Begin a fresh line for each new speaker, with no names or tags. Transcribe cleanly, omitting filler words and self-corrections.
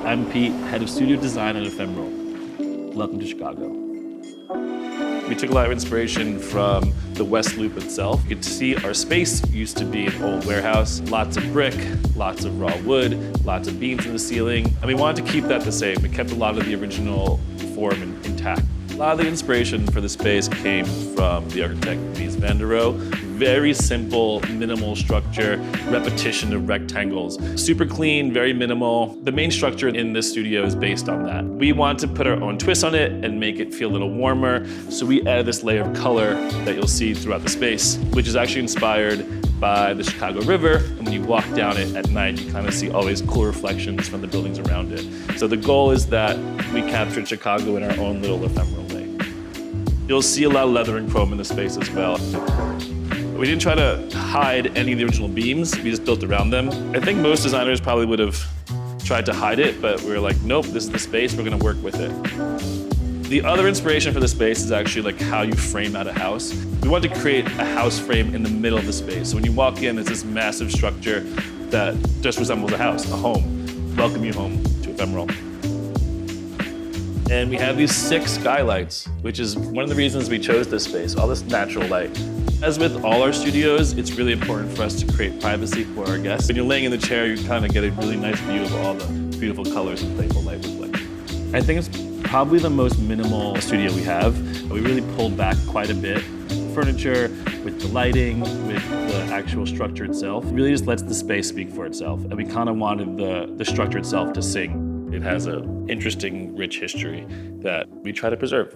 I'm Pete, head of studio design at Ephemeral. Welcome to Chicago. We took a lot of inspiration from the West Loop itself. You can see our space used to be an old warehouse, lots of brick, lots of raw wood, lots of beams in the ceiling, and we wanted to keep that the same. We kept a lot of the original form intact. A lot of the inspiration for the space came from the architect Mies van der Rohe. Very simple, minimal structure, repetition of rectangles. Super clean, very minimal. The main structure in this studio is based on that. We want to put our own twist on it and make it feel a little warmer, so we added this layer of color that you'll see throughout the space, which is actually inspired by the Chicago River, and when you walk down it at night, you kind of see all these cool reflections from the buildings around it. So the goal is that we captured Chicago in our own little ephemeral way. You'll see a lot of leather and chrome in the space as well. We didn't try to hide any of the original beams, we just built around them. I think most designers probably would have tried to hide it, but we were like, nope, this is the space, we're gonna work with it. The other inspiration for the space is actually like how you frame out a house. We wanted to create a house frame in the middle of the space. So when you walk in, it's this massive structure that just resembles a house, a home. Welcome you home to Ephemeral. And we have these 6 skylights, which is one of the reasons we chose this space, all this natural light. As with all our studios, it's really important for us to create privacy for our guests. When you're laying in the chair, you kind of get a really nice view of all the beautiful colors and playful light reflections. I think it's probably the most minimal studio we have. We really pulled back quite a bit with the furniture, with the lighting, with the actual structure itself. It really just lets the space speak for itself. And we kind of wanted the structure itself to sing. It has an interesting, rich history that we try to preserve.